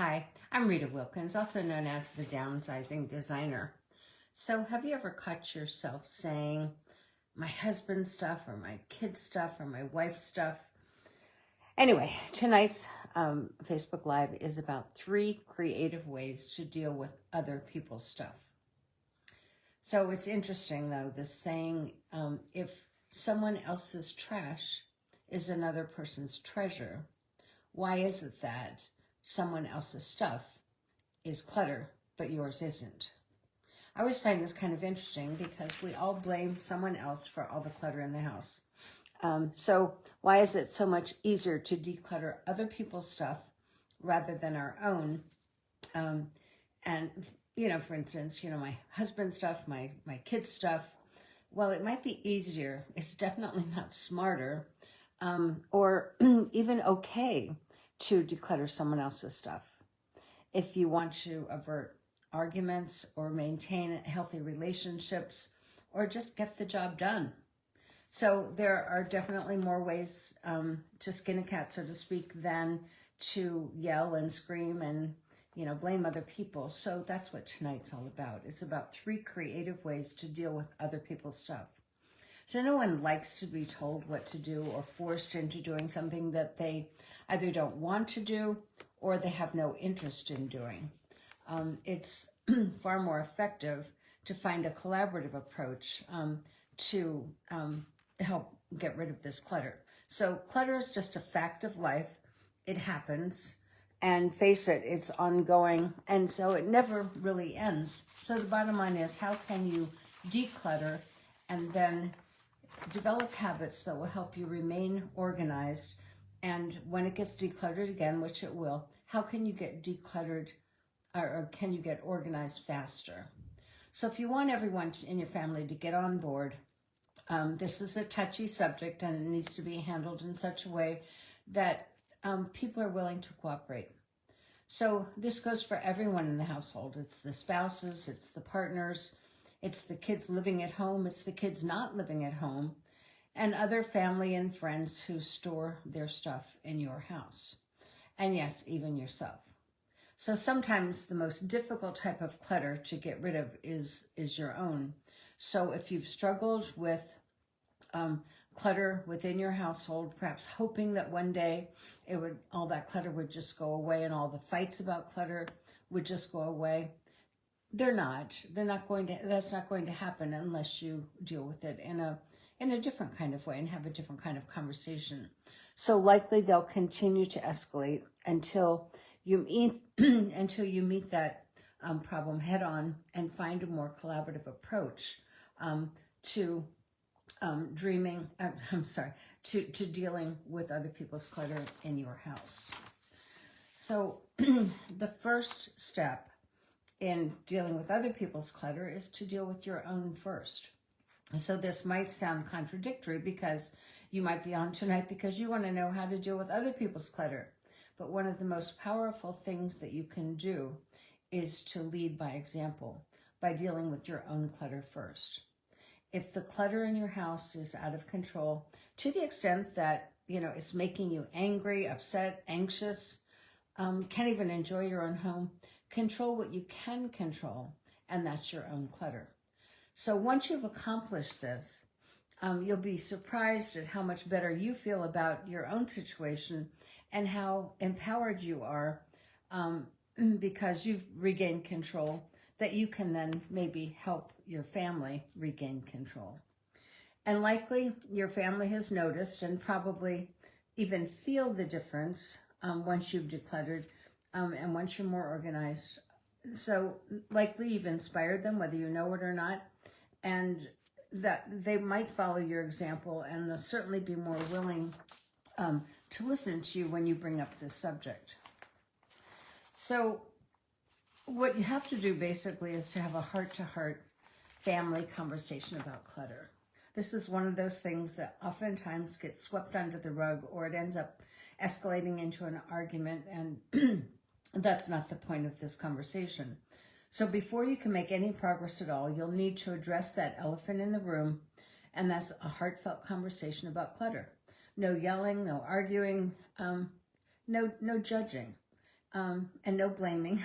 Hi, I'm Rita Wilkins, also known as the Downsizing Designer. So have you ever caught yourself saying, my husband's stuff or my kid's stuff or my wife's stuff? Anyway, tonight's Facebook Live is about 3 creative ways to deal with other people's stuff. So it's interesting though, the saying, if someone else's trash is another person's treasure, why is it that someone else's stuff is clutter, but yours isn't? I always find this kind of interesting because we all blame someone else for all the clutter in the house. So why is it so much easier to declutter other people's stuff rather than our own? And, for instance, my husband's stuff, my kid's stuff, well, it might be easier. It's definitely not smarter or even okay to declutter someone else's stuff. If you want to avert arguments or maintain healthy relationships or just get the job done. So there are definitely more ways to skin a cat, so to speak, than to yell and scream and, blame other people. So that's what tonight's all about. It's about 3 creative ways to deal with other people's stuff. So no one likes to be told what to do or forced into doing something that they either don't want to do or they have no interest in doing. It's far more effective to find a collaborative approach to help get rid of this clutter. So clutter is just a fact of life. It happens. And face it, it's ongoing. And so it never really ends. So the bottom line is, how can you declutter and then develop habits that will help you remain organized? And when it gets decluttered again, which it will, how can you get decluttered or can you get organized faster? So if you want everyone in your family to get on board, this is a touchy subject and it needs to be handled in such a way that people are willing to cooperate. So this goes for everyone in the household. It's the spouses, it's the partners, it's the kids living at home, it's the kids not living at home, and other family and friends who store their stuff in your house. And yes, even yourself. So sometimes the most difficult type of clutter to get rid of is your own. So if you've struggled with clutter within your household, perhaps hoping that one day all that clutter would just go away and all the fights about clutter would just go away, that's not going to happen unless you deal with it in a different kind of way and have a different kind of conversation. So likely they'll continue to escalate until you meet that problem head on and find a more collaborative approach to dealing with other people's clutter in your house. So the first step in dealing with other people's clutter is to deal with your own first. So this might sound contradictory because you might be on tonight because you want to know how to deal with other people's clutter. But one of the most powerful things that you can do is to lead by example, by dealing with your own clutter first. If the clutter in your house is out of control to the extent that, it's making you angry, upset, anxious, can't even enjoy your own home, control what you can control, and that's your own clutter. So once you've accomplished this, you'll be surprised at how much better you feel about your own situation and how empowered you are because you've regained control, that you can then maybe help your family regain control. And likely your family has noticed and probably even feel the difference once you've decluttered and once you're more organized. So likely you've inspired them, whether you know it or not, and that they might follow your example and they'll certainly be more willing to listen to you when you bring up this subject. So what you have to do basically is to have a heart-to-heart family conversation about clutter. This is one of those things that oftentimes gets swept under the rug or it ends up escalating into an argument, and that's not the point of this conversation. So before you can make any progress at all, you'll need to address that elephant in the room, and that's a heartfelt conversation about clutter. No yelling, no arguing, no judging. and no blaming,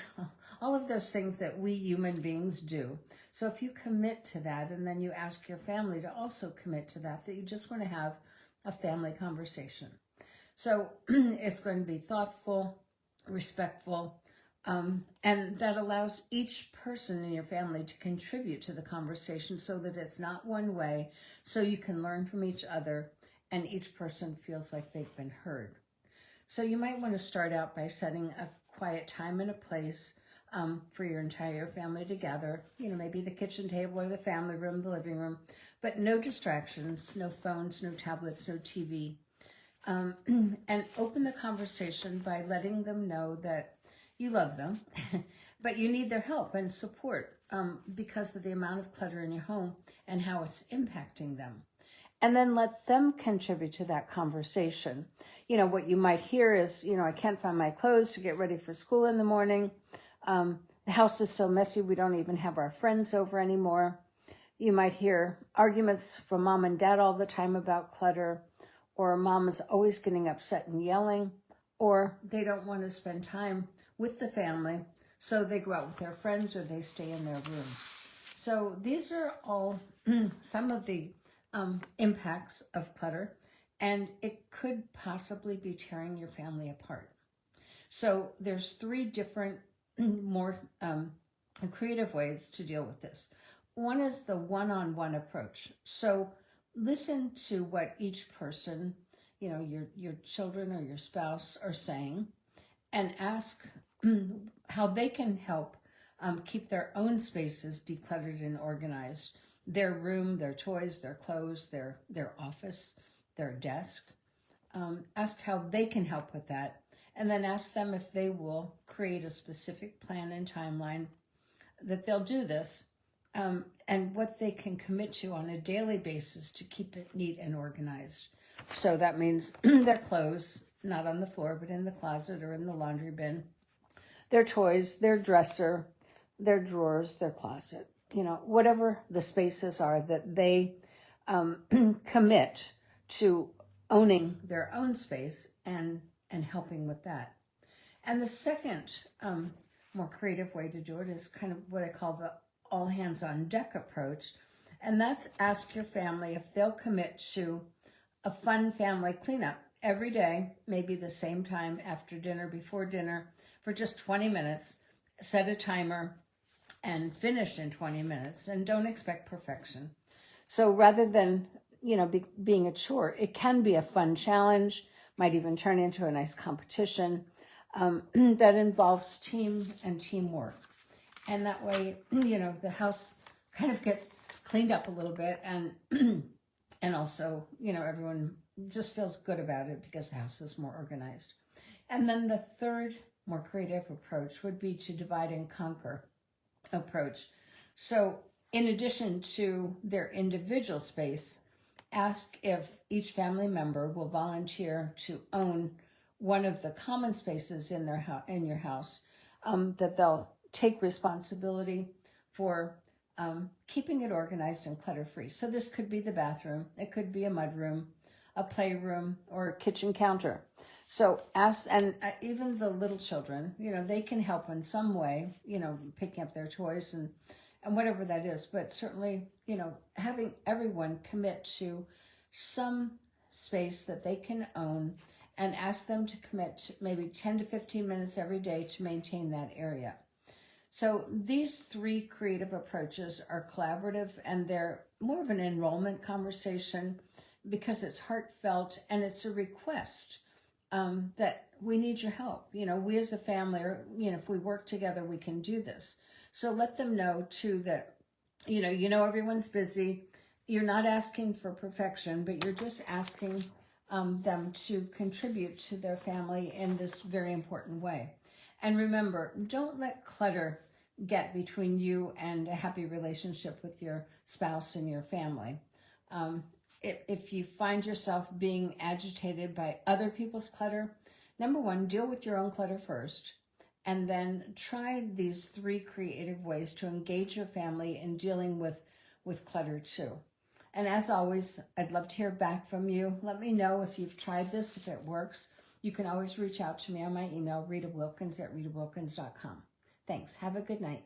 all of those things that we human beings do. So if you commit to that, and then you ask your family to also commit to that, that you just want to have a family conversation. So it's going to be thoughtful, respectful, and that allows each person in your family to contribute to the conversation so that it's not one way, so you can learn from each other and each person feels like they've been heard. So you might want to start out by setting a quiet time and a place for your entire family to gather, maybe the kitchen table or the family room, the living room, but no distractions, no phones, no tablets, no TV. And open the conversation by letting them know that you love them, but you need their help and support because of the amount of clutter in your home and how it's impacting them. And then let them contribute to that conversation. What you might hear is, I can't find my clothes to get ready for school in the morning. The house is so messy, we don't even have our friends over anymore. You might hear arguments from mom and dad all the time about clutter, or mom is always getting upset and yelling, or they don't want to spend time with the family, so they go out with their friends or they stay in their room. So these are all some of the impacts of clutter, and it could possibly be tearing your family apart. So there's 3 different more creative ways to deal with this. One is the one-on-one approach. So listen to what each person, your children or your spouse are saying, and ask how they can help keep their own spaces decluttered and organized. Their room, their toys, their clothes, their office, their desk. Ask how they can help with that. And then ask them if they will create a specific plan and timeline that they'll do this, and what they can commit to on a daily basis to keep it neat and organized. So that means their clothes, not on the floor, but in the closet or in the laundry bin. Their toys, their dresser, their drawers, their closet. Whatever the spaces are that they commit to owning their own space and helping with that. And the second more creative way to do it is kind of what I call the all hands on deck approach. And that's ask your family if they'll commit to a fun family cleanup every day, maybe the same time after dinner, before dinner, for just 20 minutes. Set a timer and finish in 20 minutes, and don't expect perfection. So rather than, being a chore, it can be a fun challenge, might even turn into a nice competition that involves team and teamwork. And that way, the house kind of gets cleaned up a little bit, and also, everyone just feels good about it because the house is more organized. And then the third more creative approach would be to divide and conquer approach. So in addition to their individual space, ask if each family member will volunteer to own one of the common spaces in your house, that they'll take responsibility for keeping it organized and clutter-free. So this could be the bathroom, it could be a mudroom, a playroom, or a kitchen counter. So ask, and even the little children, they can help in some way, picking up their toys and whatever that is. But certainly, having everyone commit to some space that they can own, and ask them to commit to maybe 10 to 15 minutes every day to maintain that area. So these 3 creative approaches are collaborative, and they're more of an enrollment conversation because it's heartfelt and it's a request that we need your help. We as a family, or, if we work together, we can do this. So let them know too that, everyone's busy. You're not asking for perfection, but you're just asking them to contribute to their family in this very important way. And remember, don't let clutter get between you and a happy relationship with your spouse and your family. If you find yourself being agitated by other people's clutter, number 1, deal with your own clutter first, and then try these 3 creative ways to engage your family in dealing with clutter too. And as always, I'd love to hear back from you. Let me know if you've tried this, if it works. You can always reach out to me on my email, ritawilkins@ritawilkins.com. Thanks. Have a good night.